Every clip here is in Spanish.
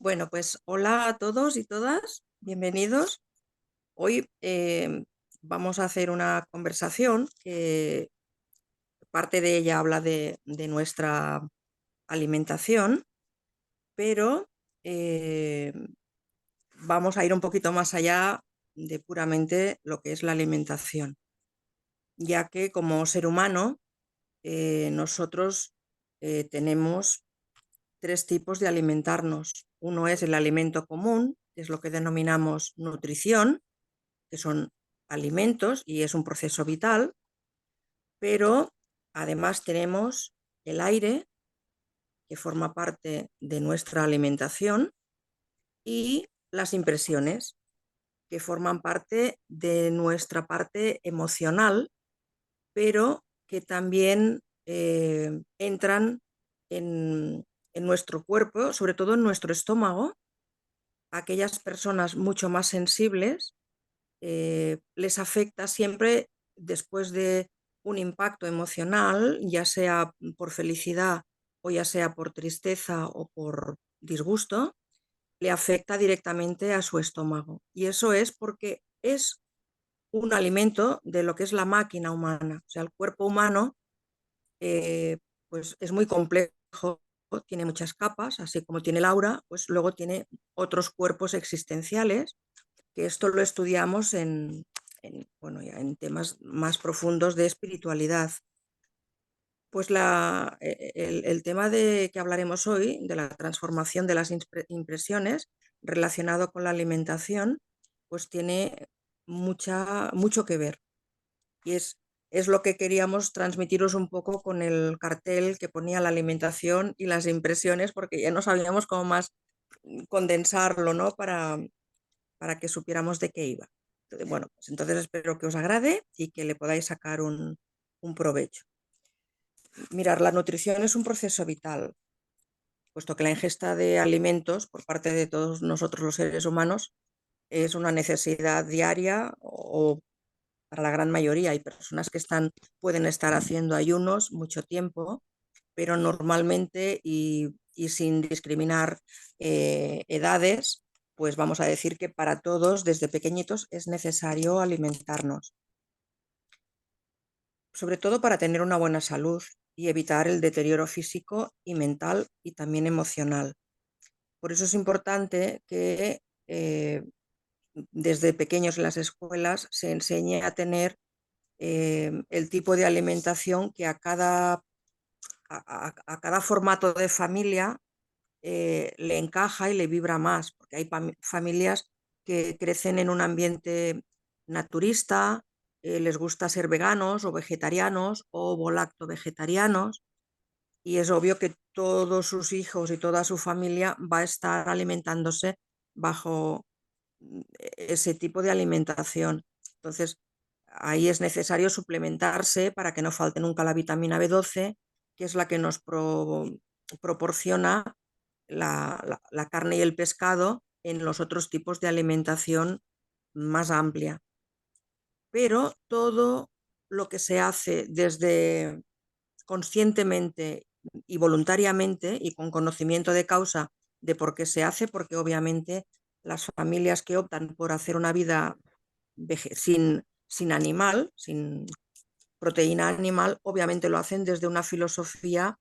Bueno, pues hola a todos y todas, bienvenidos. Hoy vamos a hacer una conversación que parte de ella habla de nuestra alimentación, pero eh, vamos a ir un poquito más allá de puramente lo que es la alimentación, ya que como ser humano nosotros tenemos tres tipos de alimentarnos. Uno es el alimento común, que es lo que denominamos nutrición, que son alimentos y es un proceso vital, pero además tenemos el aire, que forma parte de nuestra alimentación, y las impresiones, que forman parte de nuestra parte emocional, pero que también entran en, en nuestro cuerpo, sobre todo en nuestro estómago. Aquellas personas mucho más sensibles les afecta siempre después de un impacto emocional, ya sea por felicidad o ya sea por tristeza o por disgusto, le afecta directamente a su estómago. Y eso es porque es un alimento de lo que es la máquina humana. O sea, el cuerpo humano eh, pues es muy complejo, tiene muchas capas, así como tiene el aura, pues luego tiene otros cuerpos existenciales, que esto lo estudiamos bueno, ya en temas más profundos de espiritualidad. Pues el tema de que hablaremos hoy, de la transformación de las impresiones relacionado con la alimentación, pues tiene mucho que ver. Y es lo que queríamos transmitiros un poco con el cartel que ponía la alimentación y las impresiones, porque ya no sabíamos cómo más condensarlo, ¿no? Para que supiéramos de qué iba. Entonces, bueno, pues entonces espero que os agrade y que le podáis sacar un provecho. Mirar, la nutrición es un proceso vital, puesto que la ingesta de alimentos por parte de todos nosotros los seres humanos es una necesidad diaria o para la gran mayoría. Hay personas que pueden estar haciendo ayunos mucho tiempo, pero normalmente y sin discriminar edades, pues vamos a decir que para todos, desde pequeñitos, es necesario alimentarnos, sobre todo para tener una buena salud y evitar el deterioro físico y mental y también emocional. Por eso es importante que desde pequeños en las escuelas se enseñe a tener el tipo de alimentación que a cada formato de familia le encaja y le vibra más, porque hay familias que crecen en un ambiente naturista, les gusta ser veganos o vegetarianos o volacto vegetarianos, y es obvio que todos sus hijos y toda su familia va a estar alimentándose bajo ese tipo de alimentación. Entonces, ahí es necesario suplementarse para que no falte nunca la vitamina B12, que es la que nos proporciona la carne y el pescado en los otros tipos de alimentación más amplia. Pero todo lo que se hace desde conscientemente y voluntariamente y con conocimiento de causa de por qué se hace, porque obviamente las familias que optan por hacer una vida sin animal, sin proteína animal, obviamente lo hacen desde una filosofía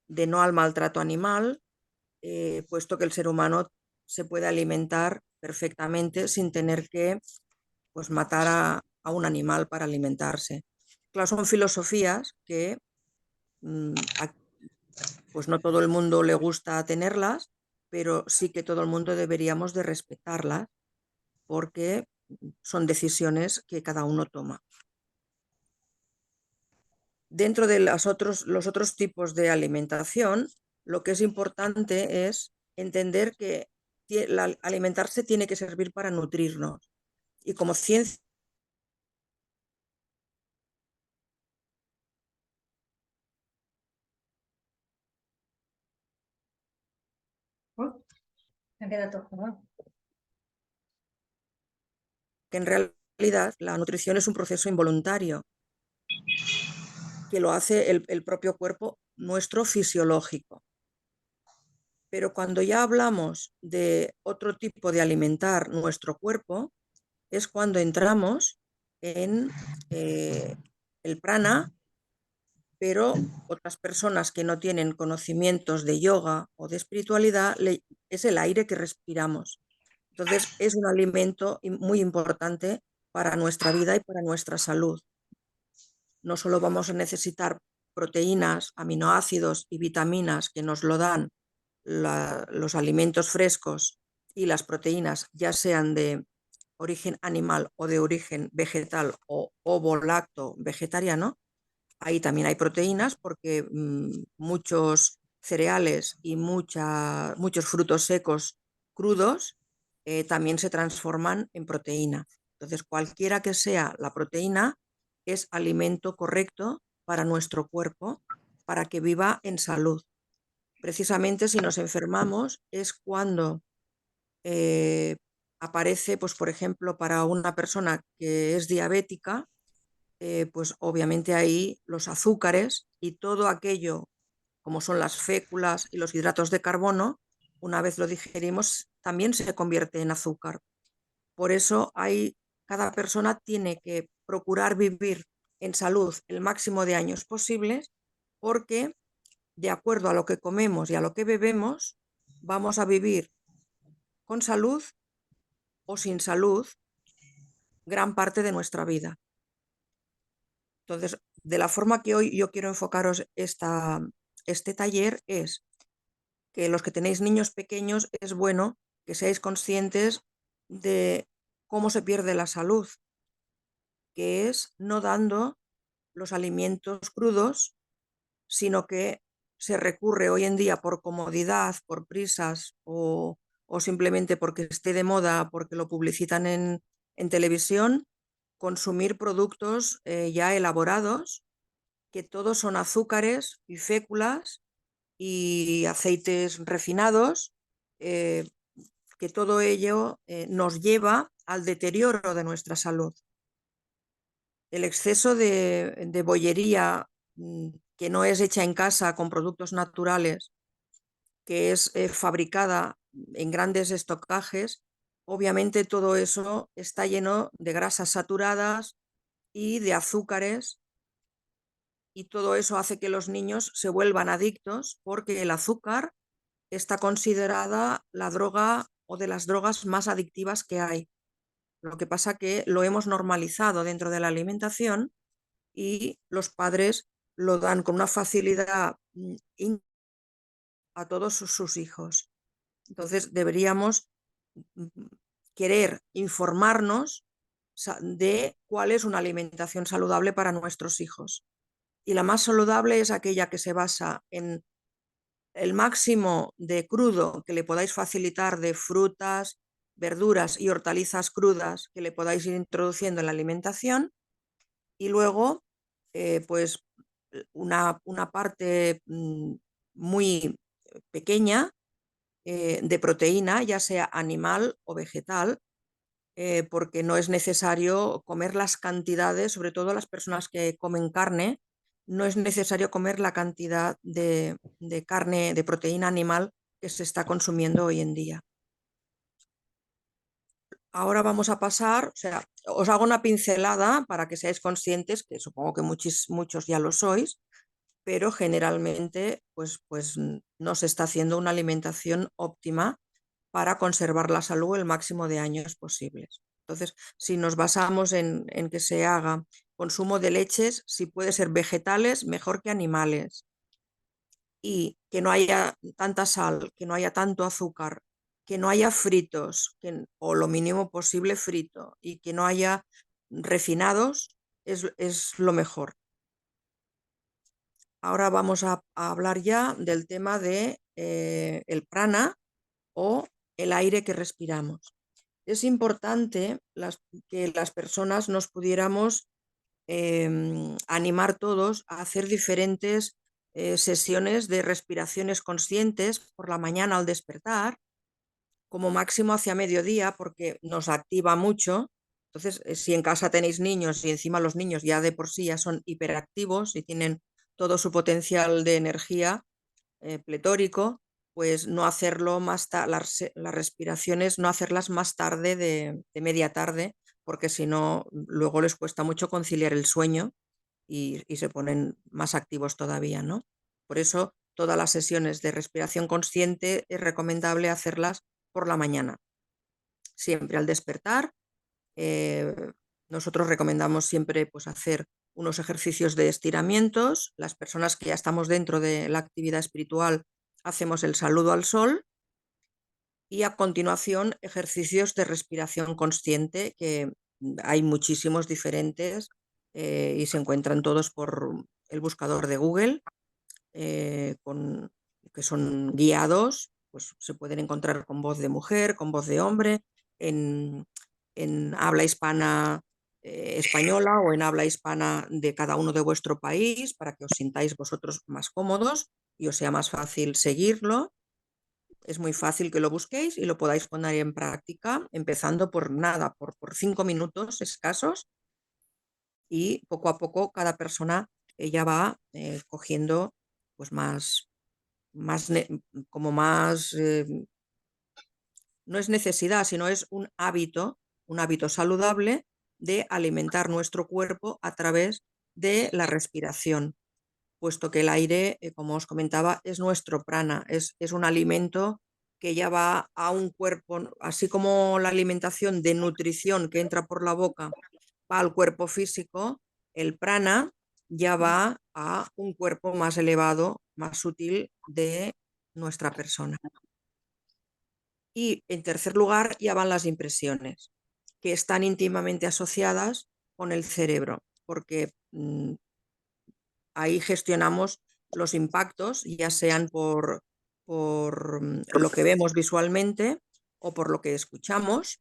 de no al maltrato animal, puesto que el ser humano se puede alimentar perfectamente sin tener que pues, matar a un animal para alimentarse. Claro, son filosofías que pues no todo el mundo le gusta tenerlas, pero sí que todo el mundo deberíamos de respetarlas porque son decisiones que cada uno toma. Dentro de los otros tipos de alimentación, lo que es importante es entender que alimentarse tiene que servir para nutrirnos. Y como ciencia, Oh, me queda todo jugado. que en realidad la nutrición es un proceso involuntario, que lo hace el propio cuerpo nuestro fisiológico. Pero cuando ya hablamos de otro tipo de alimentar nuestro cuerpo, es cuando entramos en el prana, pero otras personas que no tienen conocimientos de yoga o de espiritualidad, es el aire que respiramos. Entonces, es un alimento muy importante para nuestra vida y para nuestra salud. No solo vamos a necesitar proteínas, aminoácidos y vitaminas que nos lo dan los alimentos frescos y las proteínas, ya sean de origen animal o de origen vegetal o ovo-lacto vegetariano. Ahí también hay proteínas porque muchos cereales y muchos frutos secos crudos también se transforman en proteína. Entonces, cualquiera que sea la proteína, es alimento correcto para nuestro cuerpo, para que viva en salud. Precisamente si nos enfermamos es cuando eh, aparece, pues por ejemplo, para una persona que es diabética, pues obviamente ahí los azúcares y todo aquello, como son las féculas y los hidratos de carbono, una vez lo digerimos, también se convierte en azúcar. Por eso cada persona tiene que procurar vivir en salud el máximo de años posibles, porque de acuerdo a lo que comemos y a lo que bebemos, vamos a vivir con salud o sin salud gran parte de nuestra vida. Entonces, de la forma que hoy yo quiero enfocaros este taller es que los que tenéis niños pequeños es bueno que seáis conscientes de cómo se pierde la salud, que es no dando los alimentos crudos, sino que se recurre hoy en día por comodidad, por prisas o simplemente porque esté de moda, porque lo publicitan en televisión, consumir productos ya elaborados, que todos son azúcares y féculas y aceites refinados, eh, que todo ello nos lleva al deterioro de nuestra salud. El exceso de bollería que no es hecha en casa con productos naturales, que es fabricada en grandes estocajes, obviamente todo eso está lleno de grasas saturadas y de azúcares, y todo eso hace que los niños se vuelvan adictos, porque el azúcar está considerada la droga o de las drogas más adictivas que hay. Lo que pasa que lo hemos normalizado dentro de la alimentación y los padres lo dan con una facilidad a todos sus hijos. Entonces deberíamos querer informarnos de cuál es una alimentación saludable para nuestros hijos. Y la más saludable es aquella que se basa en el máximo de crudo que le podáis facilitar, de frutas, verduras y hortalizas crudas que le podáis ir introduciendo en la alimentación, y luego pues una parte muy pequeña de proteína, ya sea animal o vegetal, porque no es necesario comer las cantidades, sobre todo las personas que comen carne, no es necesario comer la cantidad de carne, de proteína animal que se está consumiendo hoy en día. Ahora vamos a pasar, o sea, os hago una pincelada para que seáis conscientes, que supongo que muchos ya lo sois, pero generalmente pues no se está haciendo una alimentación óptima para conservar la salud el máximo de años posibles. Entonces, si nos basamos en que se haga consumo de leches, si puede ser vegetales, mejor que animales, y que no haya tanta sal, que no haya tanto azúcar, que no haya fritos, o lo mínimo posible frito, y que no haya refinados, es lo mejor. Ahora vamos a hablar ya del tema de el prana o el aire que respiramos. Es importante que las personas nos pudiéramos animar todos a hacer diferentes sesiones de respiraciones conscientes por la mañana al despertar, como máximo hacia mediodía, porque nos activa mucho. Entonces, si en casa tenéis niños y encima los niños ya de por sí ya son hiperactivos y tienen todo su potencial de energía pletórico, pues no hacerlo más las respiraciones, no hacerlas más tarde de media tarde, porque si no, luego les cuesta mucho conciliar el sueño y se ponen más activos todavía, ¿no? Por eso, todas las sesiones de respiración consciente es recomendable hacerlas por la mañana, siempre al despertar. eh, Nosotros recomendamos siempre pues, hacer unos ejercicios de estiramientos. Las personas que ya estamos dentro de la actividad espiritual hacemos el saludo al sol y a continuación ejercicios de respiración consciente, que hay muchísimos diferentes y se encuentran todos por el buscador de Google, que son guiados, pues se pueden encontrar con voz de mujer, con voz de hombre, en, en habla hispana española o en habla hispana de cada uno de vuestro país, para que os sintáis vosotros más cómodos y os sea más fácil seguirlo. Es muy fácil que lo busquéis y lo podáis poner en práctica, empezando por nada, por 5 minutos escasos, y poco a poco cada persona ella va cogiendo pues más como más, no es necesidad, sino es un hábito saludable de alimentar nuestro cuerpo a través de la respiración, puesto que el aire, como os comentaba, es nuestro prana, es un alimento que ya va a un cuerpo, así como la alimentación de nutrición que entra por la boca va al cuerpo físico, el prana ya va a un cuerpo más elevado, más sutil de nuestra persona. Y en tercer lugar ya van las impresiones, que están íntimamente asociadas con el cerebro, porque ahí gestionamos los impactos, ya sean por lo que vemos visualmente o por lo que escuchamos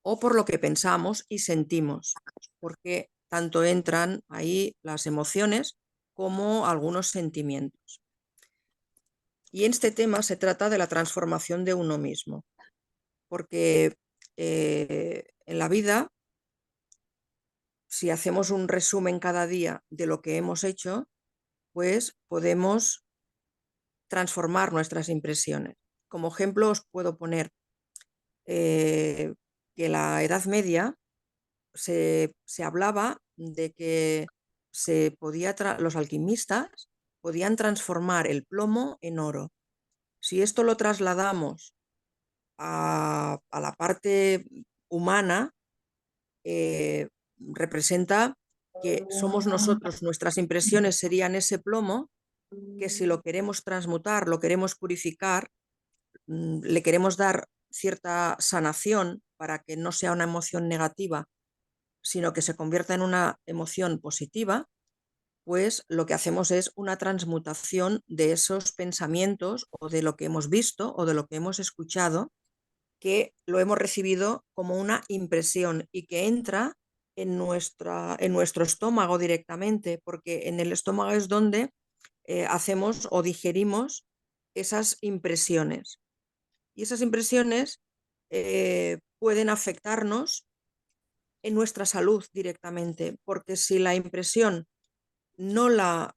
o por lo que pensamos y sentimos, porque tanto entran ahí las emociones como algunos sentimientos. Y en este tema se trata de la transformación de uno mismo, porque en la vida, si hacemos un resumen cada día de lo que hemos hecho, pues podemos transformar nuestras impresiones. Como ejemplo os puedo poner que en la Edad Media se hablaba de que los alquimistas podían transformar el plomo en oro. Si esto lo trasladamos a la parte humana, representa que somos nosotros, nuestras impresiones serían ese plomo, que si lo queremos transmutar, lo queremos purificar, le queremos dar cierta sanación para que no sea una emoción negativa, sino que se convierta en una emoción positiva, pues lo que hacemos es una transmutación de esos pensamientos o de lo que hemos visto o de lo que hemos escuchado, que lo hemos recibido como una impresión y que entra en nuestro estómago directamente, porque en el estómago es donde hacemos o digerimos esas impresiones. Y esas impresiones pueden afectarnos en nuestra salud directamente, porque si la impresión no la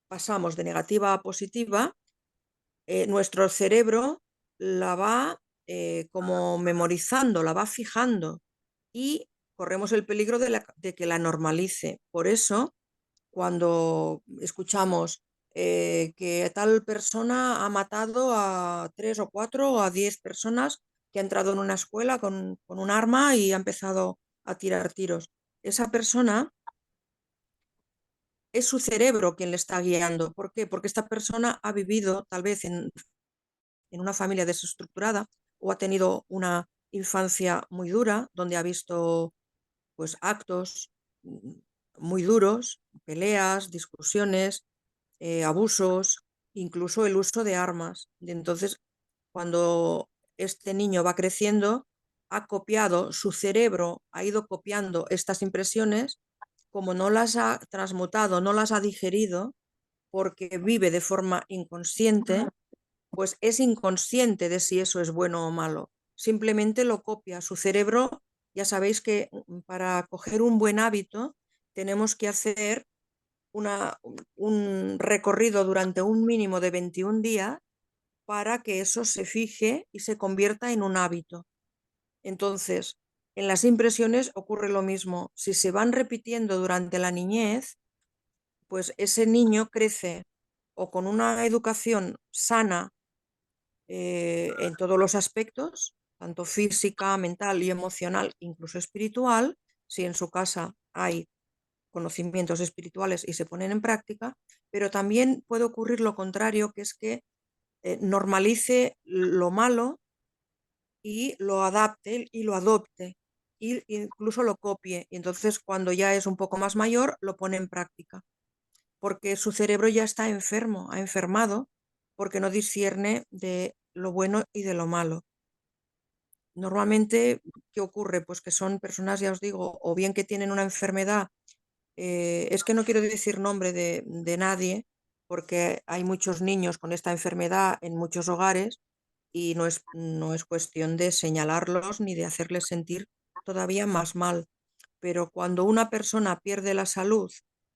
pasamos de negativa a positiva, nuestro cerebro la va como memorizando, la va fijando y corremos el peligro de que la normalice. Por eso, cuando escuchamos que tal persona ha matado a 3 o 4 o a 10 personas, que ha entrado en una escuela con un arma y ha empezado a tirar tiros, esa persona es su cerebro quien le está guiando. ¿Por qué? Porque esta persona ha vivido tal vez en una familia desestructurada o ha tenido una infancia muy dura, donde ha visto pues actos muy duros, peleas, discusiones, abusos, incluso el uso de armas. Y entonces, cuando este niño va creciendo, ha copiado, su cerebro ha ido copiando estas impresiones, como no las ha transmutado, no las ha digerido, porque vive de forma inconsciente, pues es inconsciente de si eso es bueno o malo. Simplemente lo copia. Su cerebro, ya sabéis que para coger un buen hábito tenemos que hacer un recorrido durante un mínimo de 21 días para que eso se fije y se convierta en un hábito. Entonces, en las impresiones ocurre lo mismo. Si se van repitiendo durante la niñez, pues ese niño crece o con una educación sana en todos los aspectos, tanto física, mental y emocional, incluso espiritual, si en su casa hay conocimientos espirituales y se ponen en práctica, pero también puede ocurrir lo contrario, que es que normalice lo malo y lo adapte y lo adopte, e incluso lo copie. Y entonces, cuando ya es un poco más mayor, lo pone en práctica, porque su cerebro ya está enfermo, ha enfermado, porque no discierne de lo bueno y de lo malo. Normalmente, ¿qué ocurre? Pues que son personas, ya os digo, o bien que tienen una enfermedad, es que no quiero decir nombre de nadie, porque hay muchos niños con esta enfermedad en muchos hogares y no es cuestión de señalarlos ni de hacerles sentir todavía más mal. Pero cuando una persona pierde la salud,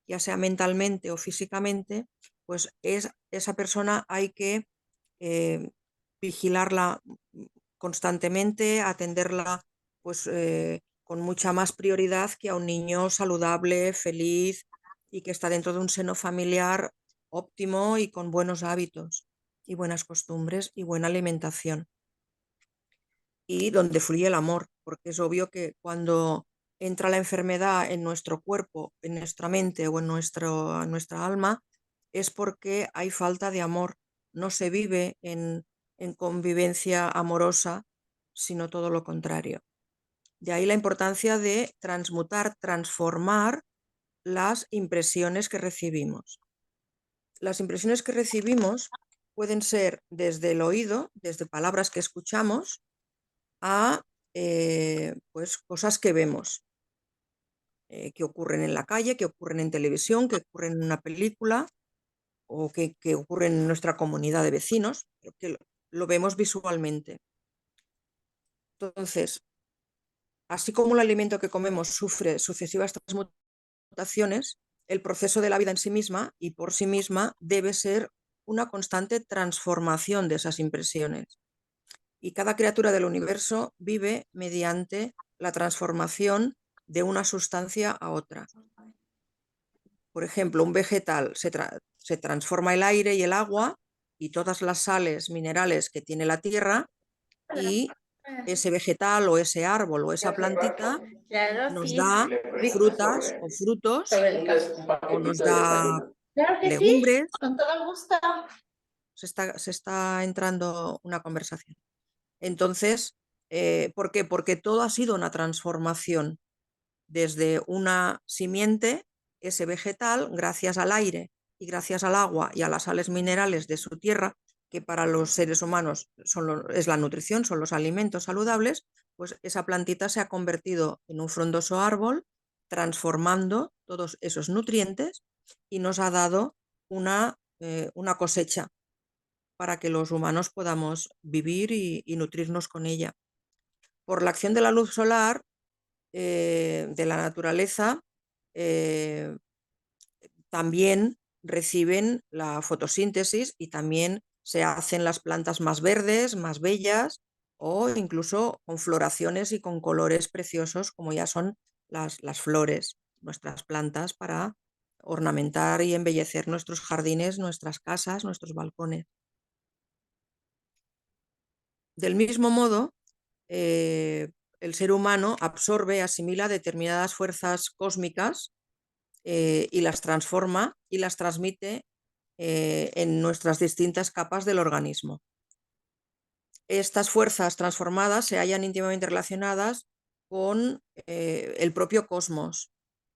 ya sea mentalmente o físicamente, pues esa persona hay que eh, vigilarla constantemente, atenderla pues con mucha más prioridad que a un niño saludable, feliz y que está dentro de un seno familiar óptimo y con buenos hábitos y buenas costumbres y buena alimentación. Y donde fluye el amor, porque es obvio que cuando entra la enfermedad en nuestro cuerpo, en nuestra mente o en nuestra alma, es porque hay falta de amor. No se vive en convivencia amorosa, sino todo lo contrario. De ahí la importancia de transmutar, transformar las impresiones que recibimos. Las impresiones que recibimos pueden ser desde el oído, desde palabras que escuchamos, a pues cosas que vemos, que ocurren en la calle, que ocurren en televisión, que ocurren en una película o que ocurren en nuestra comunidad de vecinos, pero que lo vemos visualmente. Entonces, así como el alimento que comemos sufre sucesivas transmutaciones, el proceso de la vida en sí misma y por sí misma debe ser una constante transformación de esas impresiones. Y cada criatura del universo vive mediante la transformación de una sustancia a otra. Por ejemplo, un vegetal se transforma el aire y el agua y todas las sales minerales que tiene la tierra, y ese vegetal o ese árbol o esa plantita Claro, nos sí. da frutas o frutos Sobre el café. Un o nos paquetito de da desayuno. Claro que sí, legumbres. con todo gusto. Se está entrando una conversación. Entonces, ¿por qué? Porque todo ha sido una transformación desde una simiente, ese vegetal, gracias al aire y gracias al agua y a las sales minerales de su tierra, que para los seres humanos es la nutrición, son los alimentos saludables, pues esa plantita se ha convertido en un frondoso árbol, transformando todos esos nutrientes y nos ha dado una cosecha para que los humanos podamos vivir y nutrirnos con ella. Por la acción de la luz solar, de la naturaleza, eh, también reciben la fotosíntesis y también se hacen las plantas más verdes, más bellas o incluso con floraciones y con colores preciosos como ya son las flores, nuestras plantas para ornamentar y embellecer nuestros jardines, nuestras casas, nuestros balcones. Del mismo modo, eh, el ser humano absorbe, asimila determinadas fuerzas cósmicas y las transforma y las transmite en nuestras distintas capas del organismo. Estas fuerzas transformadas se hallan íntimamente relacionadas con el propio cosmos.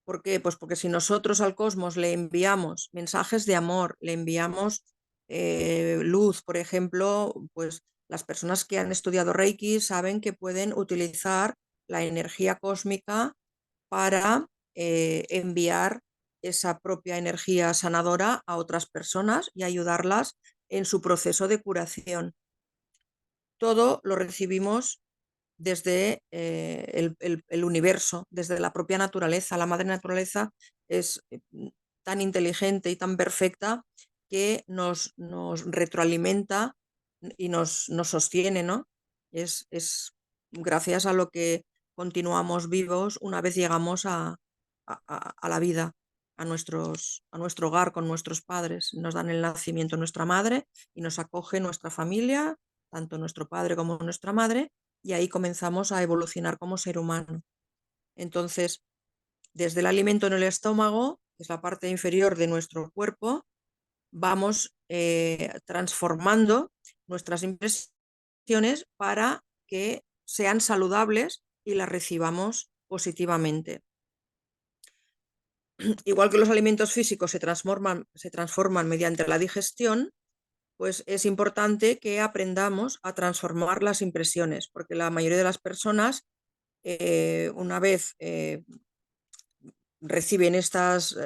¿Por qué? Pues porque si nosotros al cosmos le enviamos mensajes de amor, le enviamos luz, por ejemplo, pues las personas que han estudiado Reiki saben que pueden utilizar la energía cósmica para enviar esa propia energía sanadora a otras personas y ayudarlas en su proceso de curación. Todo lo recibimos desde el universo, desde la propia naturaleza. La madre naturaleza es tan inteligente y tan perfecta que nos retroalimenta y nos sostiene, ¿no? Es gracias a lo que continuamos vivos una vez llegamos a la vida, a nuestro hogar con nuestros padres. Nos dan el nacimiento nuestra madre y nos acoge nuestra familia, tanto nuestro padre como nuestra madre, y ahí comenzamos a evolucionar como ser humano. Entonces, desde el alimento en el estómago, que es la parte inferior de nuestro cuerpo, vamos transformando nuestras impresiones para que sean saludables y las recibamos positivamente. Igual que los alimentos físicos se transforman mediante la digestión, pues es importante que aprendamos a transformar las impresiones, porque la mayoría de las personas, una vez reciben estas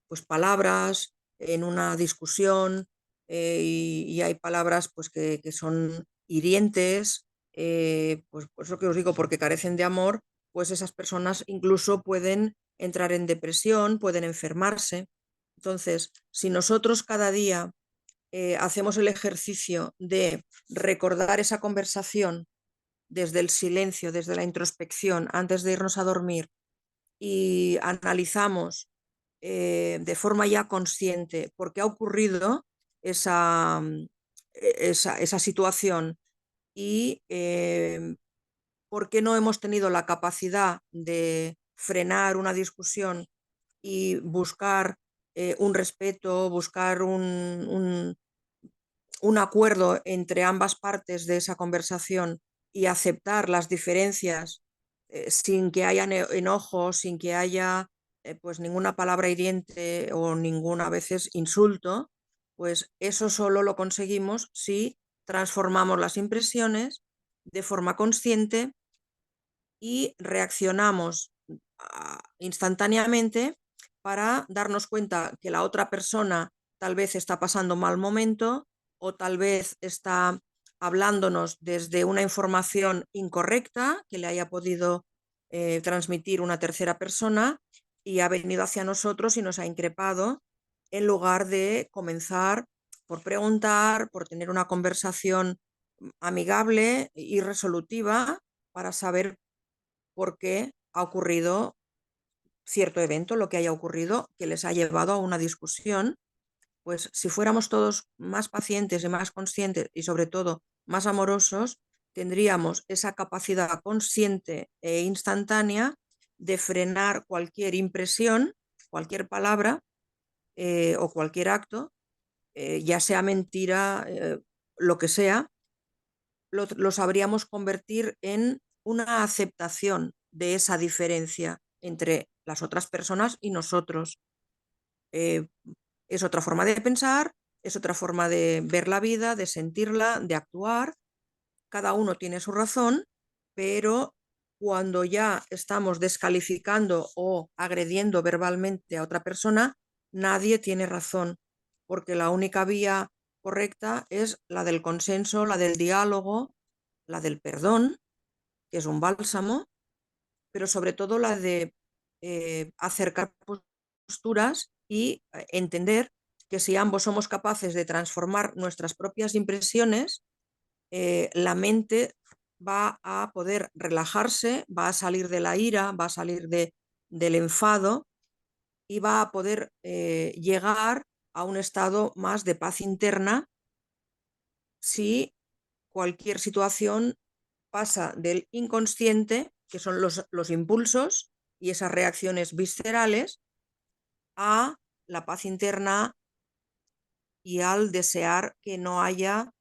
pues palabras en una discusión, y hay palabras pues que son hirientes, pues lo que os digo, porque carecen de amor, pues esas personas incluso pueden entrar en depresión, pueden enfermarse. Entonces, si nosotros cada día hacemos el ejercicio de recordar esa conversación desde el silencio, desde la introspección, antes de irnos a dormir, y analizamos de forma ya consciente por qué ha ocurrido esa situación y por qué no hemos tenido la capacidad de frenar una discusión y buscar un respeto, buscar un acuerdo entre ambas partes de esa conversación y aceptar las diferencias sin que haya enojo, sin que haya pues ninguna palabra hiriente o ningún a veces insulto, pues eso solo lo conseguimos si transformamos las impresiones de forma consciente y reaccionamos instantáneamente para darnos cuenta que la otra persona tal vez está pasando mal momento o tal vez está hablándonos desde una información incorrecta que le haya podido transmitir una tercera persona y ha venido hacia nosotros y nos ha increpado en lugar de comenzar por preguntar, por tener una conversación amigable y resolutiva para saber por qué ha ocurrido cierto evento, lo que haya ocurrido, que les ha llevado a una discusión. Pues si fuéramos todos más pacientes y más conscientes y sobre todo más amorosos, tendríamos esa capacidad consciente e instantánea de frenar cualquier impresión, cualquier palabra o cualquier acto, ya sea mentira, lo que sea, lo sabríamos convertir en una aceptación de esa diferencia entre las otras personas y nosotros. Eh, es otra forma de pensar, es otra forma de ver la vida, de sentirla, de actuar. Cada uno tiene su razón, pero cuando ya estamos descalificando o agrediendo verbalmente a otra persona, nadie tiene razón, porque la única vía correcta es la del consenso, la del diálogo, la del perdón, que es un bálsamo, pero sobre todo la de acercar posturas y entender que si ambos somos capaces de transformar nuestras propias impresiones, la mente va a poder relajarse, va a salir de la ira, va a salir del enfado y va a poder llegar a un estado más de paz interna si cualquier situación pasa del inconsciente, que son los impulsos y esas reacciones viscerales, a la paz interna y al desear que no haya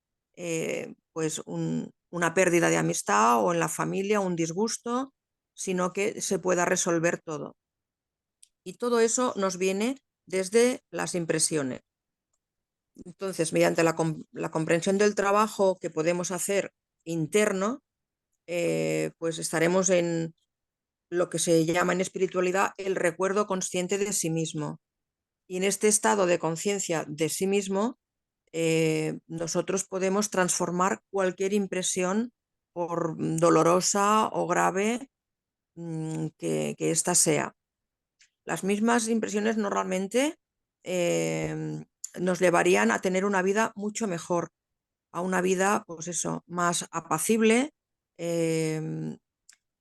pues una pérdida de amistad o en la familia un disgusto, sino que se pueda resolver todo. Y todo eso nos viene desde las impresiones. Entonces, mediante la comprensión del trabajo que podemos hacer interno, pues estaremos en lo que se llama en espiritualidad el recuerdo consciente de sí mismo. Y en este estado de conciencia de sí mismo, nosotros podemos transformar cualquier impresión, por dolorosa o grave que ésta sea. Las mismas impresiones normalmente nos llevarían a tener una vida mucho mejor, a una vida, pues eso, más apacible,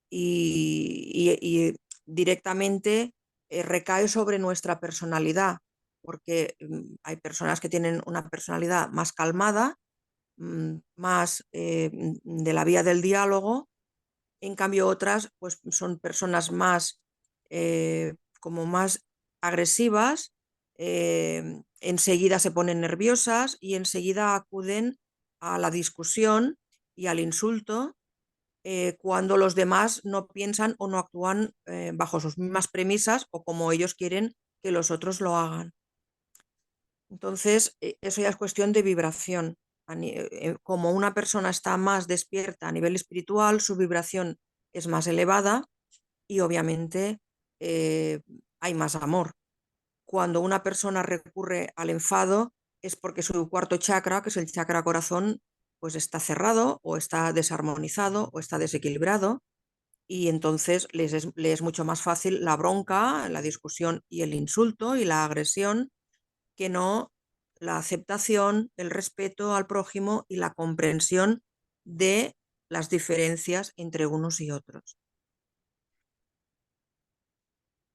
y directamente recae sobre nuestra personalidad, porque hay personas que tienen una personalidad más calmada, más de la vía del diálogo. En cambio, otras pues son personas más como más agresivas, enseguida se ponen nerviosas y enseguida acuden a la discusión y al insulto, cuando los demás no piensan o no actúan bajo sus mismas premisas o como ellos quieren que los otros lo hagan. Entonces, eso ya es cuestión de vibración. Como una persona está más despierta a nivel espiritual, su vibración es más elevada y obviamente eh, hay más amor. Cuando una persona recurre al enfado es porque su cuarto chakra, que es el chakra corazón, pues está cerrado o está desarmonizado o está desequilibrado, y entonces le es mucho más fácil la bronca, la discusión y el insulto y la agresión, que no la aceptación, el respeto al prójimo y la comprensión de las diferencias entre unos y otros.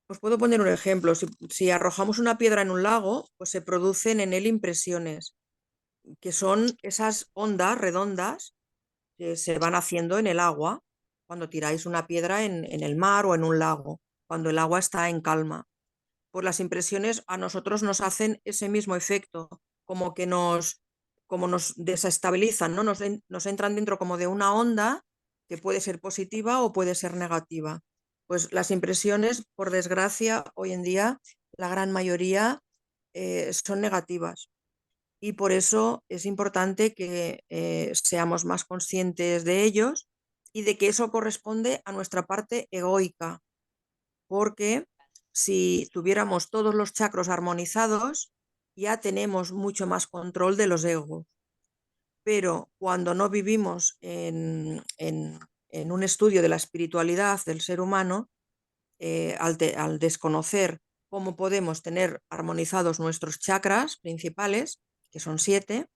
Os puedo poner un ejemplo. Si arrojamos una piedra en un lago, pues se producen en él impresiones, que son esas ondas redondas que se van haciendo en el agua cuando tiráis una piedra en el mar o en un lago, cuando el agua está en calma. Pues las impresiones a nosotros nos hacen ese mismo efecto, como que como nos desestabilizan, ¿no? Nos entran dentro como de una onda que puede ser positiva o puede ser negativa. Pues las impresiones, por desgracia, hoy en día, la gran mayoría son negativas. Y por eso es importante que seamos más conscientes de ellos y de que eso corresponde a nuestra parte egoica, porque si tuviéramos todos los chakras armonizados, ya tenemos mucho más control de los egos. Pero cuando no vivimos en un estudio de la espiritualidad del ser humano, al desconocer cómo podemos tener armonizados nuestros chakras principales, que son 7,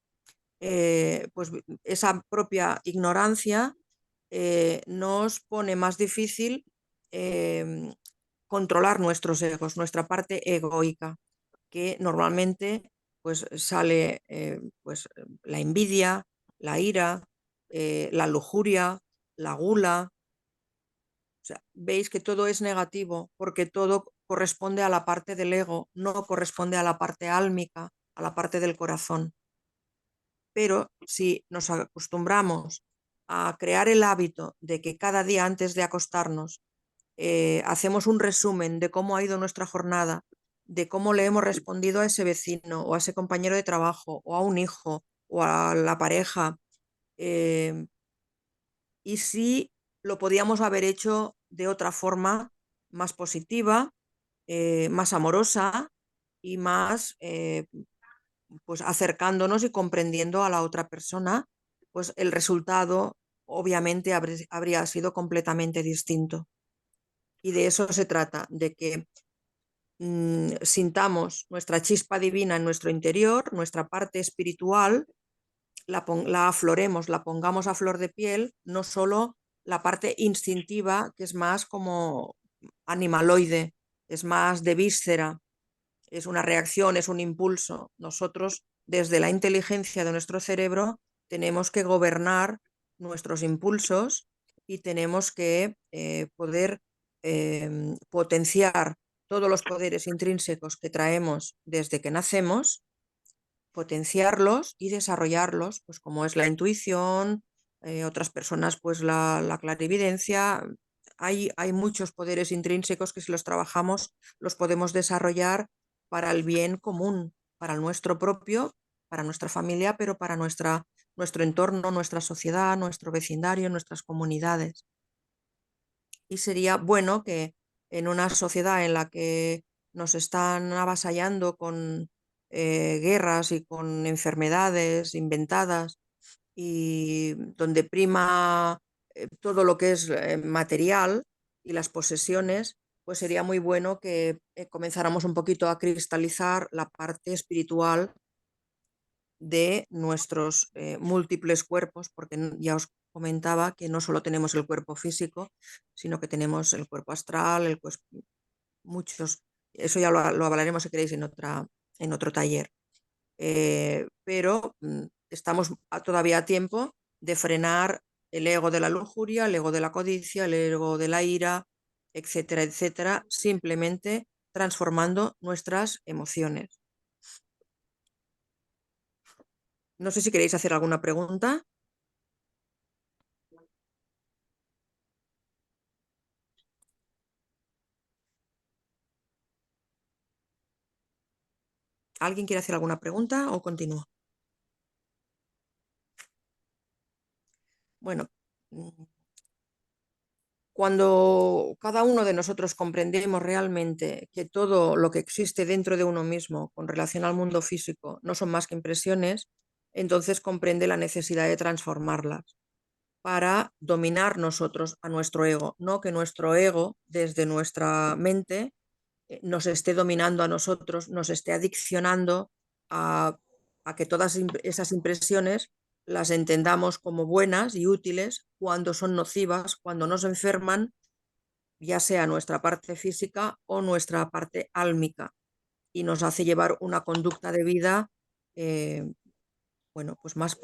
pues esa propia ignorancia nos pone más difícil eh, controlar nuestros egos, nuestra parte egoica, que normalmente pues sale pues, la envidia, la ira, la lujuria, la gula. O sea, veis que todo es negativo porque todo corresponde a la parte del ego, no corresponde a la parte álmica, a la parte del corazón. Pero si nos acostumbramos a crear el hábito de que cada día antes de acostarnos hacemos un resumen de cómo ha ido nuestra jornada, de cómo le hemos respondido a ese vecino o a ese compañero de trabajo o a un hijo o a la pareja, eh, y si lo podíamos haber hecho de otra forma más positiva, más amorosa y más pues acercándonos y comprendiendo a la otra persona, pues el resultado obviamente habría sido completamente distinto. Y de eso se trata, de que sintamos nuestra chispa divina en nuestro interior, nuestra parte espiritual, la afloremos, la pongamos a flor de piel, no solo la parte instintiva, que es más como animaloide, es más de víscera, es una reacción, es un impulso. Nosotros, desde la inteligencia de nuestro cerebro, tenemos que gobernar nuestros impulsos y tenemos que poder potenciar todos los poderes intrínsecos que traemos desde que nacemos, potenciarlos y desarrollarlos, pues como es la intuición, otras personas pues la clarividencia. Hay muchos poderes intrínsecos que si los trabajamos los podemos desarrollar para el bien común, para el nuestro propio, para nuestra familia, pero para nuestro entorno, nuestra sociedad, nuestro vecindario, nuestras comunidades. Y sería bueno que en una sociedad en la que nos están avasallando con guerras y con enfermedades inventadas y donde prima todo lo que es material y las posesiones, pues sería muy bueno que comenzáramos un poquito a cristalizar la parte espiritual de nuestros múltiples cuerpos, porque ya os comentaba que no solo tenemos el cuerpo físico, sino que tenemos el cuerpo astral, muchos, eso ya lo hablaremos si queréis en otro taller. Pero estamos todavía a tiempo de frenar el ego de la lujuria, el ego de la codicia, el ego de la ira, etcétera, etcétera, simplemente transformando nuestras emociones. No sé si queréis hacer alguna pregunta. ¿Alguien quiere hacer alguna pregunta o continúo? Bueno, cuando cada uno de nosotros comprendemos realmente que todo lo que existe dentro de uno mismo con relación al mundo físico no son más que impresiones, entonces comprende la necesidad de transformarlas para dominar nosotros a nuestro ego, no que nuestro ego desde nuestra mente nos esté dominando a nosotros, nos esté adiccionando a, a que todas esas impresiones las entendamos como buenas y útiles cuando son nocivas, cuando nos enferman, ya sea nuestra parte física o nuestra parte álmica, y nos hace llevar una conducta de vida, eh, bueno, pues más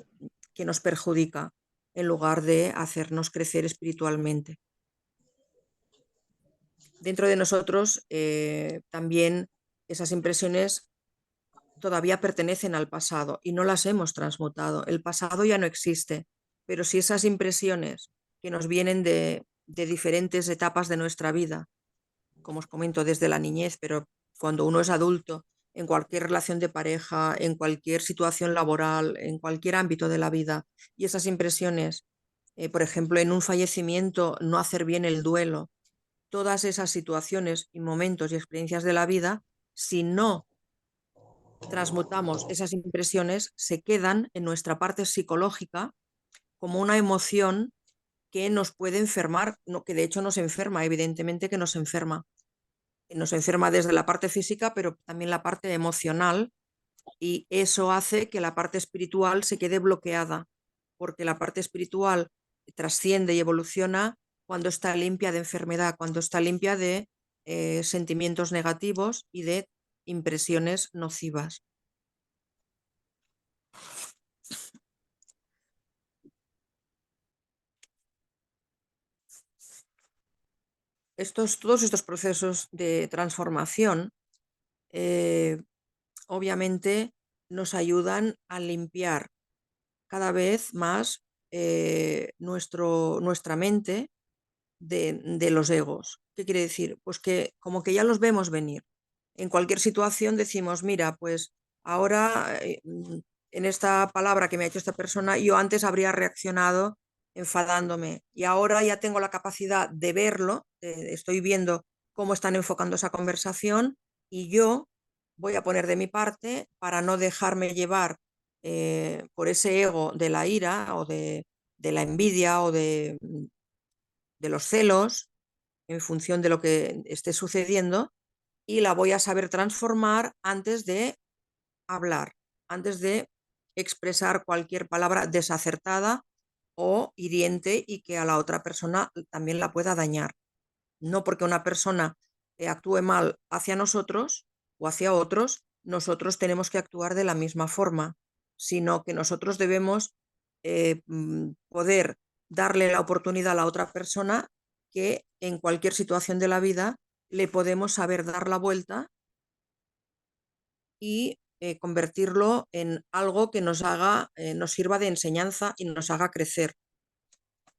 que nos perjudica en lugar de hacernos crecer espiritualmente. Dentro de nosotros también esas impresiones todavía pertenecen al pasado y no las hemos transmutado. El pasado ya no existe, pero si esas impresiones que nos vienen de diferentes etapas de nuestra vida, como os comento, desde la niñez, pero cuando uno es adulto, en cualquier relación de pareja, en cualquier situación laboral, en cualquier ámbito de la vida, y esas impresiones, por ejemplo, en un fallecimiento, no hacer bien el duelo, todas esas situaciones y momentos y experiencias de la vida, si no transmutamos esas impresiones, se quedan en nuestra parte psicológica como una emoción que nos puede enfermar, no, que de hecho nos enferma, evidentemente que nos enferma desde la parte física, pero también la parte emocional, y eso hace que la parte espiritual se quede bloqueada, porque la parte espiritual trasciende y evoluciona cuando está limpia de enfermedad, cuando está limpia de sentimientos negativos y de impresiones nocivas. Todos estos procesos de transformación obviamente nos ayudan a limpiar cada vez más nuestra mente de los egos. ¿Qué quiere decir? Pues que como que ya los vemos venir. En cualquier situación decimos, mira, pues ahora en esta palabra que me ha hecho esta persona, yo antes habría reaccionado enfadándome y ahora ya tengo la capacidad de verlo, estoy viendo cómo están enfocando esa conversación y yo voy a poner de mi parte para no dejarme llevar por ese ego de la ira o de la envidia o de los celos en función de lo que esté sucediendo, y la voy a saber transformar antes de hablar, antes de expresar cualquier palabra desacertada o hiriente y que a la otra persona también la pueda dañar. No porque una persona actúe mal hacia nosotros o hacia otros, nosotros tenemos que actuar de la misma forma, sino que nosotros debemos poder darle la oportunidad a la otra persona que en cualquier situación de la vida le podemos saber dar la vuelta y convertirlo en algo que nos sirva de enseñanza y nos haga crecer,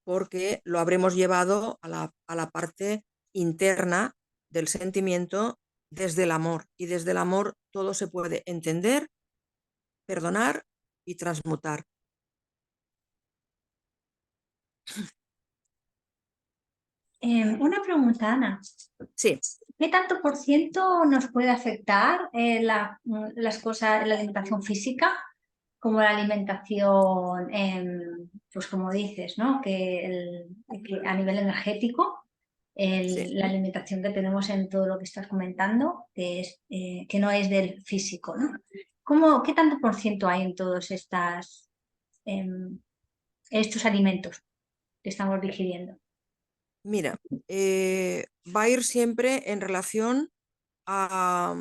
porque lo habremos llevado a la parte interna del sentimiento desde el amor. Y desde el amor todo se puede entender, perdonar y transmutar. Una pregunta, Ana. Sí. ¿Qué tanto por ciento nos puede afectar las cosas, la alimentación física, como la alimentación, pues como dices, ¿no? Que a nivel energético, Sí. la alimentación que tenemos en todo lo que estás comentando, que no es del físico, ¿no? ¿Qué tanto por ciento hay en todos estos alimentos que estamos digiriendo? Mira, va a ir siempre en relación a,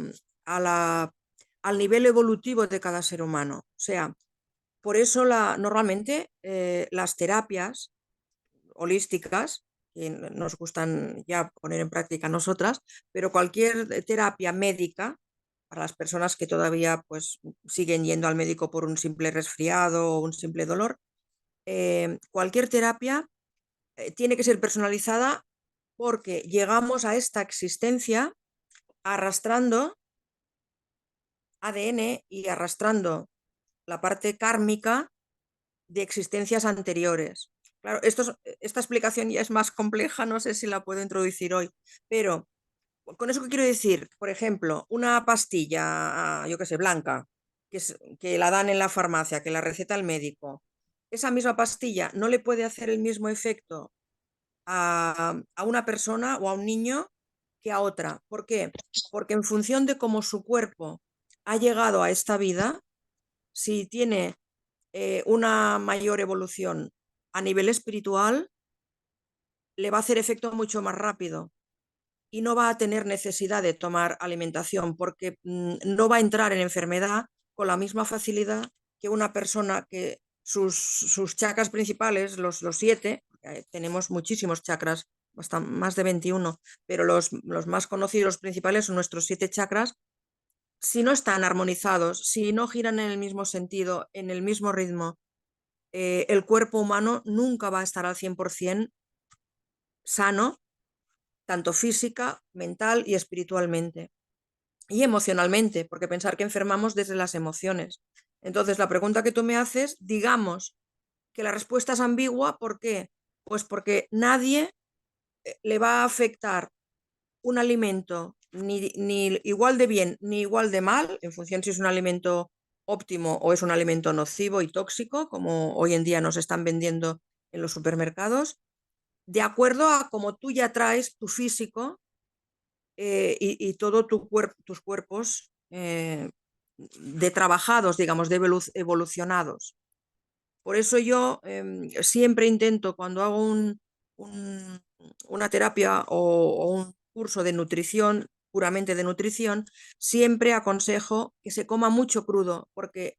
a la, al nivel evolutivo de cada ser humano. O sea, por eso normalmente las terapias holísticas, que nos gustan ya poner en práctica nosotras, pero cualquier terapia médica, para las personas que todavía pues, siguen yendo al médico por un simple resfriado o un simple dolor, cualquier terapia tiene que ser personalizada porque llegamos a esta existencia arrastrando ADN y arrastrando la parte kármica de existencias anteriores. Claro, esta explicación ya es más compleja, no sé si la puedo introducir hoy, pero con eso que quiero decir, por ejemplo, una pastilla, yo qué sé, blanca, que la dan en la farmacia, que la receta el médico, esa misma pastilla no le puede hacer el mismo efecto a una persona o a un niño que a otra. ¿Por qué? Porque en función de cómo su cuerpo ha llegado a esta vida, si tiene una mayor evolución a nivel espiritual, le va a hacer efecto mucho más rápido y no va a tener necesidad de tomar alimentación porque no va a entrar en enfermedad con la misma facilidad que una persona que sus chakras principales, los 7, tenemos muchísimos chakras, hasta más de 21, pero los más conocidos, los principales, son nuestros 7 chakras. Si no están armonizados, si no giran en el mismo sentido, en el mismo ritmo, el cuerpo humano nunca va a estar al 100% sano, tanto física, mental y espiritualmente. Y emocionalmente, porque pensar que enfermamos desde las emociones. Entonces, la pregunta que tú me haces, digamos que la respuesta es ambigua, ¿por qué? Pues porque nadie le va a afectar un alimento ni igual de bien ni igual de mal, en función si es un alimento óptimo o es un alimento nocivo y tóxico, como hoy en día nos están vendiendo en los supermercados, de acuerdo a cómo tú ya traes tu físico y todo tus cuerpos de trabajados, digamos, de evolucionados. Por eso yo siempre intento, cuando hago una terapia o un curso de nutrición, puramente de nutrición, siempre aconsejo que se coma mucho crudo, porque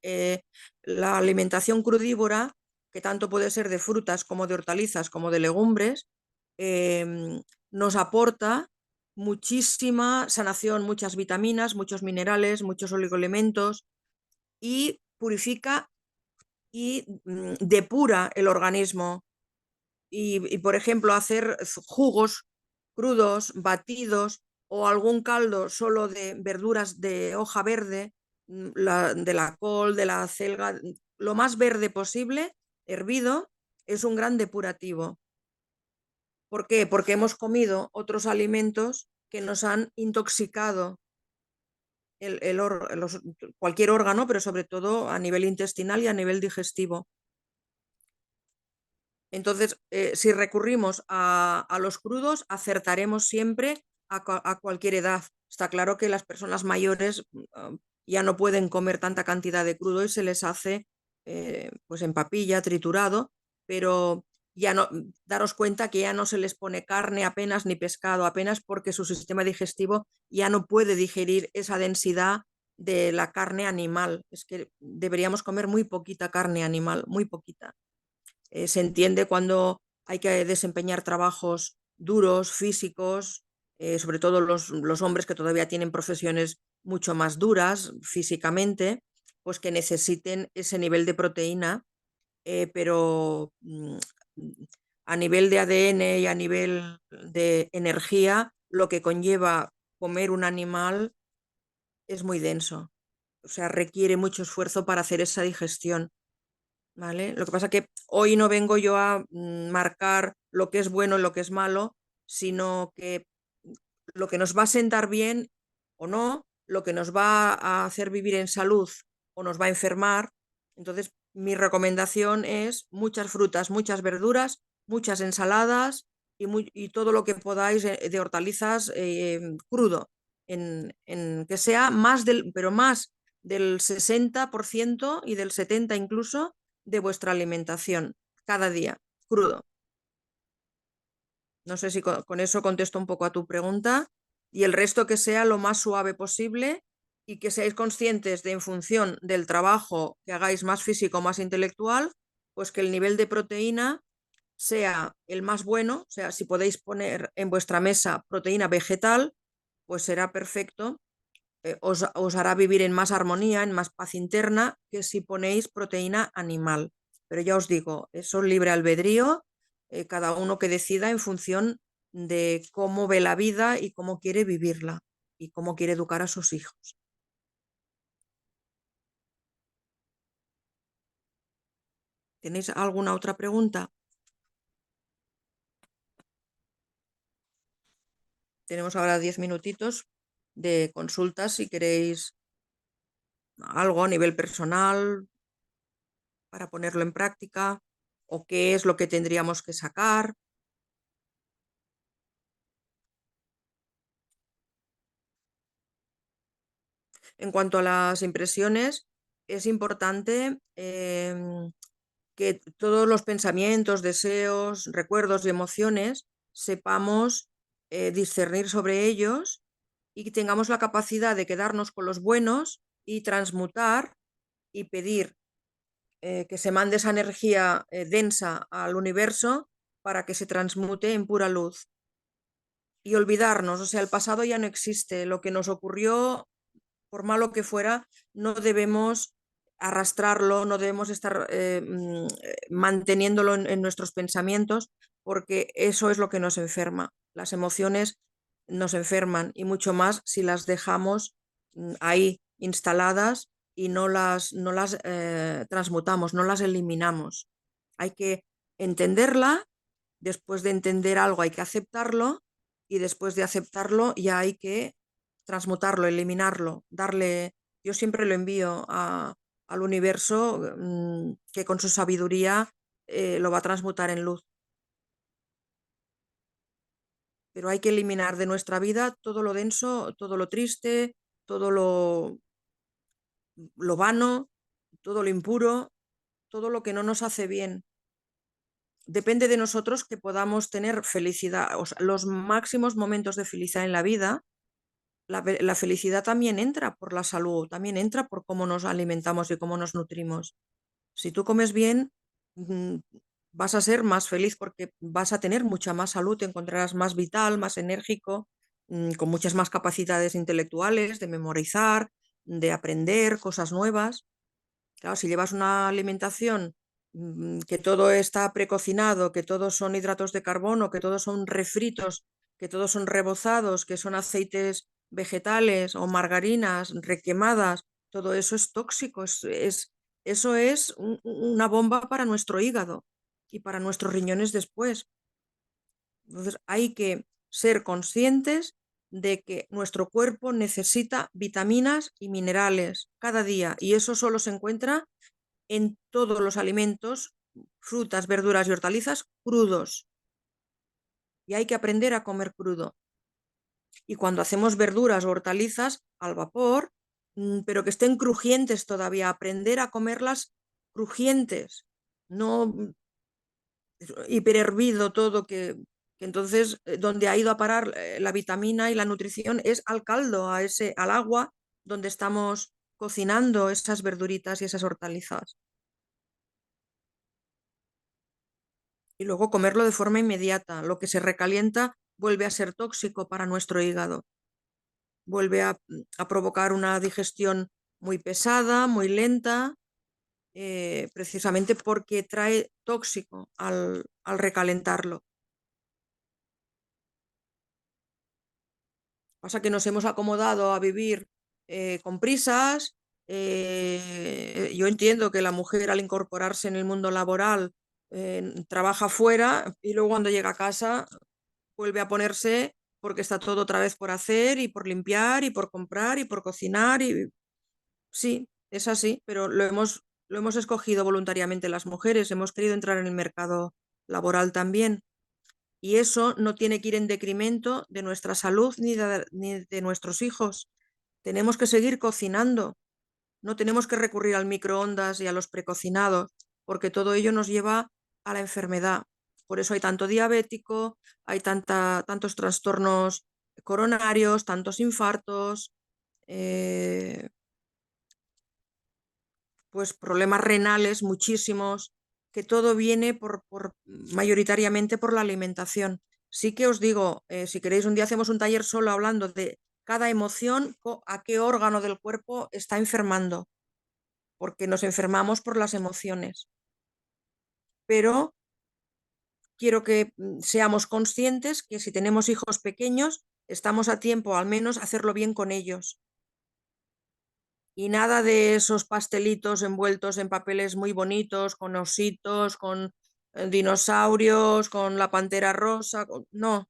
la alimentación crudívora, que tanto puede ser de frutas como de hortalizas como de legumbres, nos aporta muchísima sanación, muchas vitaminas, muchos minerales, muchos oligoelementos y purifica y depura el organismo. Y, por ejemplo, hacer jugos crudos, batidos o algún caldo solo de verduras de hoja verde, de la col, de la acelga, lo más verde posible, hervido, es un gran depurativo. ¿Por qué? Porque hemos comido otros alimentos que nos han intoxicado cualquier órgano, pero sobre todo a nivel intestinal y a nivel digestivo. Entonces, si recurrimos a los crudos, acertaremos siempre a cualquier edad. Está claro que las personas mayores ya no pueden comer tanta cantidad de crudo y se les hace pues en papilla, triturado, pero ya no, daros cuenta que ya no se les pone carne apenas ni pescado apenas porque su sistema digestivo ya no puede digerir esa densidad de la carne animal. Es que deberíamos comer muy poquita carne animal, muy poquita. Se entiende cuando hay que desempeñar trabajos duros, físicos, sobre todo los hombres que todavía tienen profesiones mucho más duras físicamente, pues que necesiten ese nivel de proteína, pero a nivel de ADN y a nivel de energía, lo que conlleva comer un animal es muy denso. O sea, requiere mucho esfuerzo para hacer esa digestión. ¿Vale? Lo que pasa es que hoy no vengo yo a marcar lo que es bueno y lo que es malo, sino que lo que nos va a sentar bien o no, lo que nos va a hacer vivir en salud o nos va a enfermar. Entonces, mi recomendación es muchas frutas, muchas verduras, muchas ensaladas y todo lo que podáis de hortalizas crudo, que sea más pero más del 60% y del 70% incluso de vuestra alimentación cada día, crudo. No sé si con eso contesto un poco a tu pregunta, y el resto que sea lo más suave posible y que seáis conscientes de, en función del trabajo que hagáis más físico, más intelectual, pues que el nivel de proteína sea el más bueno. O sea, si podéis poner en vuestra mesa proteína vegetal, pues será perfecto. Os hará vivir en más armonía, en más paz interna, que si ponéis proteína animal. Pero ya os digo, eso libre albedrío, cada uno que decida en función de cómo ve la vida y cómo quiere vivirla y cómo quiere educar a sus hijos. ¿Tenéis alguna otra pregunta? Tenemos ahora 10 minutitos de consultas si queréis algo a nivel personal para ponerlo en práctica, o qué es lo que tendríamos que sacar. En cuanto a las impresiones, es importante que todos los pensamientos, deseos, recuerdos y emociones sepamos discernir sobre ellos y que tengamos la capacidad de quedarnos con los buenos y transmutar y pedir que se mande esa energía densa al universo para que se transmute en pura luz. Y olvidarnos, o sea, el pasado ya no existe, lo que nos ocurrió, por malo que fuera, no debemos arrastrarlo, no debemos estar manteniéndolo en nuestros pensamientos, porque eso es lo que nos enferma. Las emociones nos enferman, y mucho más si las dejamos ahí instaladas y no las transmutamos, no las eliminamos. Hay que entenderla, después de entender algo hay que aceptarlo, y después de aceptarlo ya hay que transmutarlo, eliminarlo, darle. Yo siempre lo envío al universo, que con su sabiduría lo va a transmutar en luz. Pero hay que eliminar de nuestra vida todo lo denso, todo lo triste, todo lo vano, todo lo impuro, todo lo que no nos hace bien. Depende de nosotros que podamos tener felicidad, o sea, los máximos momentos de felicidad en la vida. La felicidad también entra por la salud, también entra por cómo nos alimentamos y cómo nos nutrimos. Si tú comes bien, mm, vas a ser más feliz porque vas a tener mucha más salud, te encontrarás más vital, más enérgico, con muchas más capacidades intelectuales de memorizar, de aprender cosas nuevas. Claro, si llevas una alimentación que todo está precocinado, que todos son hidratos de carbono, que todos son refritos, que todos son rebozados, que son aceites vegetales o margarinas requemadas, todo eso es tóxico, eso es una bomba para nuestro hígado y para nuestros riñones después. Entonces hay que ser conscientes de que nuestro cuerpo necesita vitaminas y minerales cada día, y eso solo se encuentra en todos los alimentos, frutas, verduras y hortalizas crudos. Y hay que aprender a comer crudo. Y cuando hacemos verduras o hortalizas al vapor, pero que estén crujientes todavía, aprender a comerlas crujientes, no hiperhervido todo, que entonces donde ha ido a parar la vitamina y la nutrición es al caldo, al agua donde estamos cocinando esas verduritas y esas hortalizas. Y luego comerlo de forma inmediata. Lo que se recalienta vuelve a ser tóxico para nuestro hígado. Vuelve a provocar una digestión muy pesada, muy lenta, precisamente porque trae tóxico al recalentarlo. Pasa que nos hemos acomodado a vivir con prisas. Yo entiendo que la mujer, al incorporarse en el mundo laboral, trabaja fuera y luego cuando llega a casa vuelve a ponerse, porque está todo otra vez por hacer y por limpiar y por comprar y por cocinar. Y sí, es así, pero lo hemos escogido voluntariamente las mujeres, hemos querido entrar en el mercado laboral también. Y eso no tiene que ir en decremento de nuestra salud ni de nuestros hijos. Tenemos que seguir cocinando. no tenemos que recurrir al microondas y a los precocinados, porque todo ello nos lleva a la enfermedad. Por eso hay tanto diabético, hay tantos trastornos coronarios, tantos infartos, pues problemas renales muchísimos, que todo viene mayoritariamente por la alimentación. Sí que os digo, si queréis un día hacemos un taller solo hablando de cada emoción, a qué órgano del cuerpo está enfermando, porque nos enfermamos por las emociones. Pero quiero que seamos conscientes que si tenemos hijos pequeños, estamos a tiempo al menos hacerlo bien con ellos. Y nada de esos pastelitos envueltos en papeles muy bonitos, con ositos, con dinosaurios, con la pantera rosa. No,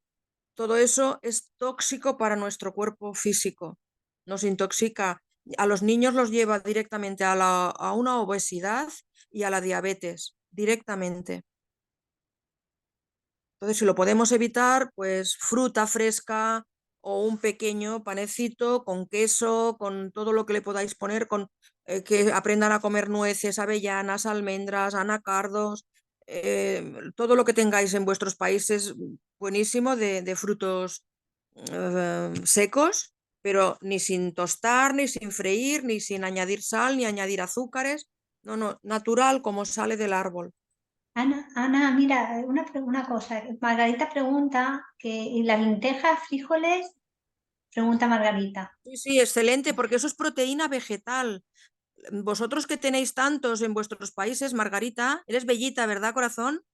todo eso es tóxico para nuestro cuerpo físico. Nos intoxica. A los niños los lleva directamente a una obesidad y a la diabetes, directamente. Entonces, si lo podemos evitar, pues fruta fresca o un pequeño panecito con queso, con todo lo que le podáis poner, que aprendan a comer nueces, avellanas, almendras, anacardos, todo lo que tengáis en vuestros países, buenísimo, de frutos secos, pero ni sin tostar, ni sin freír, ni sin añadir sal, ni añadir azúcares. No, natural como sale del árbol. Ana, mira, una cosa. Margarita pregunta ¿y las lentejas, frijoles? Pregunta Margarita. Sí, excelente, porque eso es proteína vegetal. Vosotros que tenéis tantos en vuestros países, Margarita, eres bellita, ¿verdad, corazón?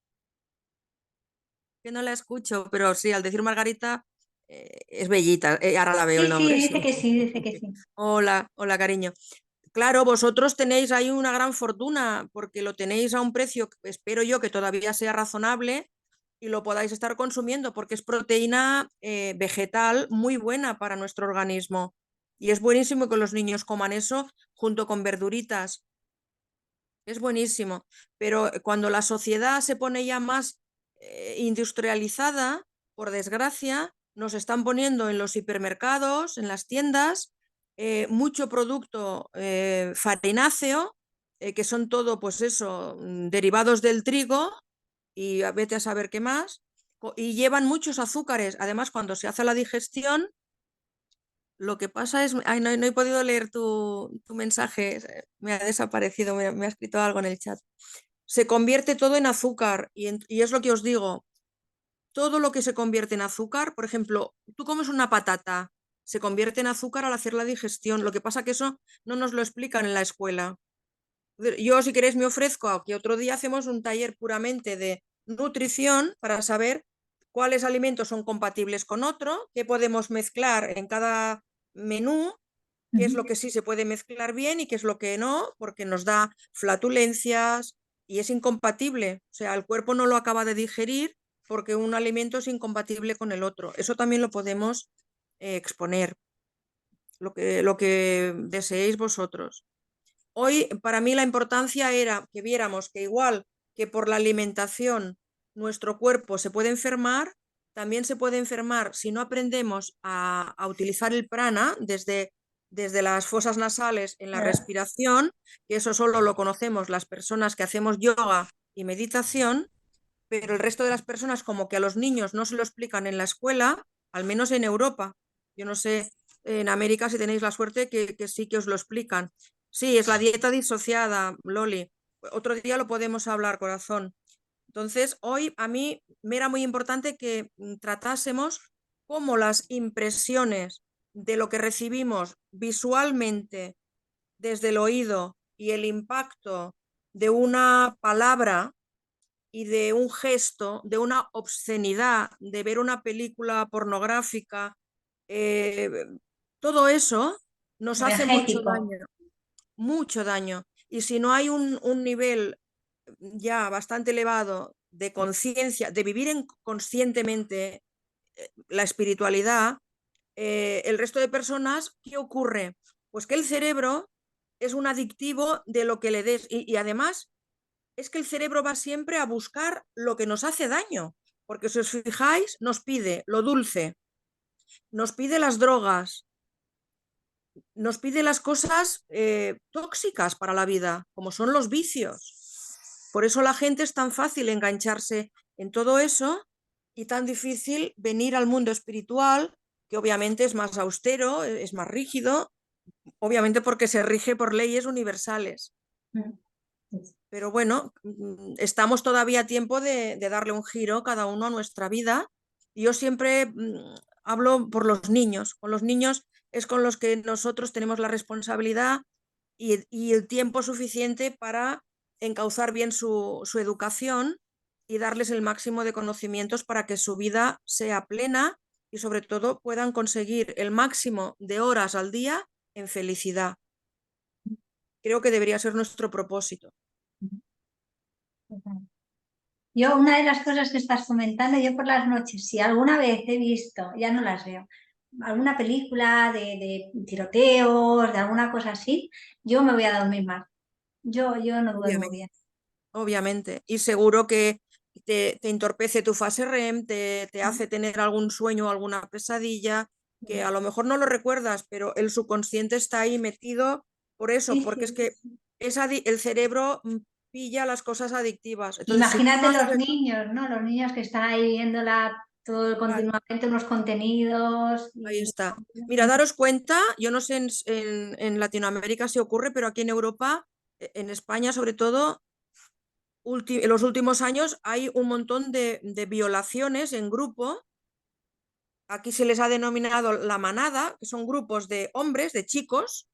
Que no la escucho, pero sí, al decir Margarita, es bellita. Ahora la veo el Sí, nombre, dice sí. que sí, dice que sí. Hola, hola, cariño. Claro, vosotros tenéis ahí una gran fortuna, porque lo tenéis a un precio que espero yo que todavía sea razonable y lo podáis estar consumiendo, porque es proteína vegetal muy buena para nuestro organismo. Y es buenísimo que los niños coman eso junto con verduritas. Es buenísimo. Pero cuando la sociedad se pone ya más industrializada, por desgracia, nos están poniendo en los hipermercados, en las tiendas, mucho producto farináceo, que son todo, pues eso, derivados del trigo y vete a saber qué más, y llevan muchos azúcares. Además, cuando se hace la digestión, lo que pasa es, ay, no he podido leer tu mensaje, me ha desaparecido, me ha escrito algo en el chat. Se convierte todo en azúcar y es lo que os digo, todo lo que se convierte en azúcar, por ejemplo, tú comes una patata, se convierte en azúcar al hacer la digestión, lo que pasa que eso no nos lo explican en la escuela. Yo, si queréis, me ofrezco a que otro día hacemos un taller puramente de nutrición para saber cuáles alimentos son compatibles con otro, qué podemos mezclar en cada menú, qué es lo que sí se puede mezclar bien y qué es lo que no, porque nos da flatulencias y es incompatible. O sea, el cuerpo no lo acaba de digerir porque un alimento es incompatible con el otro. Eso también lo podemos exponer, lo que deseéis vosotros. Hoy para mí la importancia era que viéramos que igual que por la alimentación nuestro cuerpo se puede enfermar, también se puede enfermar si no aprendemos a utilizar el prana desde las fosas nasales en la respiración, que eso solo lo conocemos las personas que hacemos yoga y meditación, pero el resto de las personas como que a los niños no se lo explican en la escuela, al menos en Europa. Yo no sé, en América si tenéis la suerte que sí que os lo explican. Sí, es la dieta disociada, Loli. Otro día lo podemos hablar, corazón. Entonces, hoy a mí me era muy importante que tratásemos cómo las impresiones de lo que recibimos visualmente desde el oído y el impacto de una palabra y de un gesto, de una obscenidad, de ver una película pornográfica, eh, todo eso nos hace mucho Energético. daño, mucho daño. Y si no hay un nivel ya bastante elevado de conciencia, de vivir conscientemente la espiritualidad, el resto de personas, ¿qué ocurre? Pues que el cerebro es un adictivo de lo que le des y además es que el cerebro va siempre a buscar lo que nos hace daño, porque si os fijáis, nos pide lo dulce, nos pide las drogas, nos pide las cosas tóxicas para la vida, como son los vicios. Por eso la gente es tan fácil engancharse en todo eso y tan difícil venir al mundo espiritual, que obviamente es más austero, es más rígido, obviamente porque se rige por leyes universales. Pero bueno, estamos todavía a tiempo de darle un giro cada uno a nuestra vida. Y yo siempre hablo por los niños. Con los niños es con los que nosotros tenemos la responsabilidad y el tiempo suficiente para encauzar bien su educación y darles el máximo de conocimientos para que su vida sea plena y sobre todo puedan conseguir el máximo de horas al día en felicidad. Creo que debería ser nuestro propósito. Yo, una de las cosas que estás comentando, yo por las noches, si alguna vez he visto, ya no las veo, alguna película de tiroteos, de alguna cosa así, yo me voy a dormir mal. Yo no duermo Obviamente. bien. Obviamente. Y seguro que te entorpece tu fase REM, te hace tener algún sueño o alguna pesadilla, que a lo mejor no lo recuerdas, pero el subconsciente está ahí metido por eso, Sí, porque es sí. que el cerebro pilla las cosas adictivas. Entonces, si tú no Imagínate las los ves, niños, ¿no? Los niños que están ahí viéndola todo claro, continuamente, unos contenidos. ahí está. Mira, daros cuenta, yo no sé en Latinoamérica si ocurre, pero aquí en Europa, en España sobre todo, en los últimos años hay un montón de violaciones en grupo. Aquí se les ha denominado la manada, que son grupos de hombres, de chicos,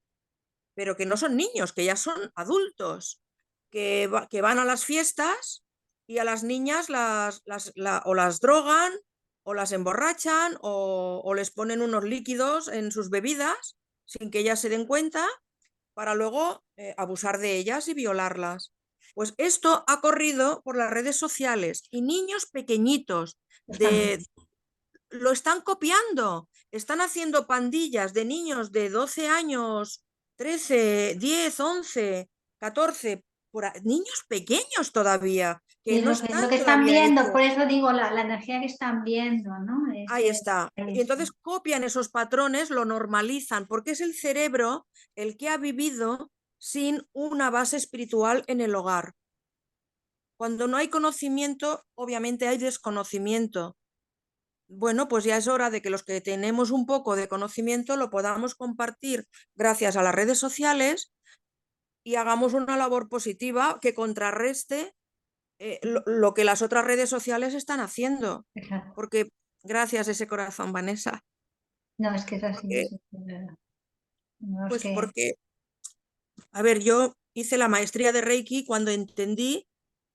pero que no son niños, que ya son adultos, que van a las fiestas y a las niñas o las drogan o las emborrachan o les ponen unos líquidos en sus bebidas sin que ellas se den cuenta para luego abusar de ellas y violarlas. Pues esto ha corrido por las redes sociales y niños pequeñitos lo están copiando. Están haciendo pandillas de niños de 12 años, 13, 10, 11, 14, niños pequeños todavía, que Y no es lo están que están todavía viendo, por hechos. eso digo la energía que están viendo, ¿no? Ahí está. Ahí Y está. entonces copian esos patrones, lo normalizan, porque es el cerebro el que ha vivido sin una base espiritual en el hogar. Cuando no hay conocimiento, obviamente hay desconocimiento. Bueno, pues ya es hora de que los que tenemos un poco de conocimiento lo podamos compartir gracias a las redes sociales y hagamos una labor positiva que contrarreste lo que las otras redes sociales están haciendo. Exacto. Porque gracias a ese corazón, Vanessa. No, es que es así, Porque, es verdad. No, es pues que... porque, a ver, yo hice la maestría de Reiki cuando entendí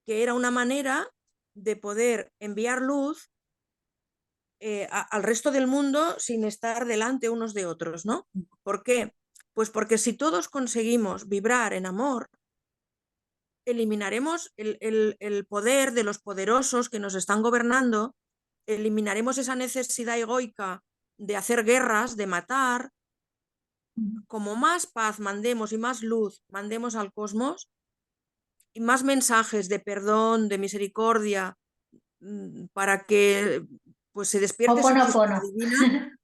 que era una manera de poder enviar luz al resto del mundo sin estar delante unos de otros, ¿no? ¿Por qué? Pues porque si todos conseguimos vibrar en amor, eliminaremos el poder de los poderosos que nos están gobernando, eliminaremos esa necesidad egoica de hacer guerras, de matar. Como más paz mandemos y más luz mandemos al cosmos, y más mensajes de perdón, de misericordia, para que pues se despierte esa chispa Ho'oponopono. divina.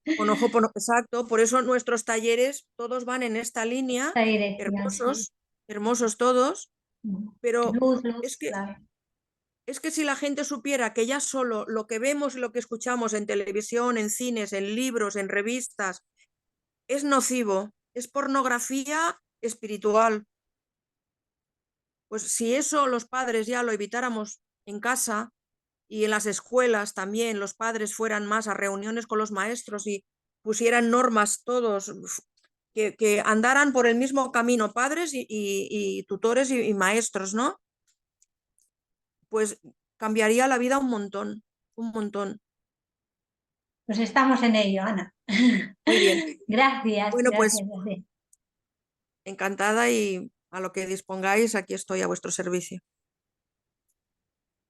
Exacto, por eso nuestros talleres todos van en esta línea, Esta dirección, sí. hermosos, hermosos todos, pero Luz, luz, es que, claro. es que si la gente supiera que ya solo lo que vemos y lo que escuchamos en televisión, en cines, en libros, en revistas, es nocivo, es pornografía espiritual. Pues si eso los padres ya lo evitáramos en casa y en las escuelas también los padres fueran más a reuniones con los maestros y pusieran normas todos, que andaran por el mismo camino padres y tutores y maestros, ¿no? Pues cambiaría la vida un montón, un montón. Pues estamos en ello, Ana. Muy bien. Gracias, Bueno, pues gracias, gracias. encantada y a lo que dispongáis, aquí estoy a vuestro servicio.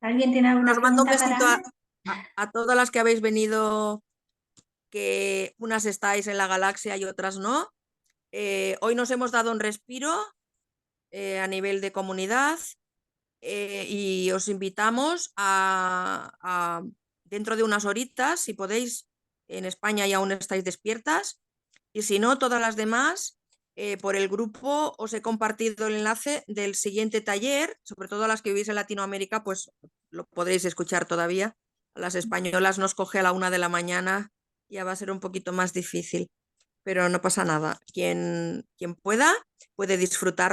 ¿Alguien tiene alguna Os mando un pregunta para besito Ana? a todas las que habéis venido, que unas estáis en la galaxia y otras no. Hoy nos hemos dado un respiro a nivel de comunidad y os invitamos dentro de unas horitas, si podéis, en España y aún estáis despiertas, Y si no, todas las demás, por el grupo os he compartido el enlace del siguiente taller, sobre todo a las que vivís en Latinoamérica, pues lo podréis escuchar todavía. A las españolas nos coge a la 1 de la mañana, ya va a ser un poquito más difícil, pero no pasa nada. Quien pueda puede disfrutar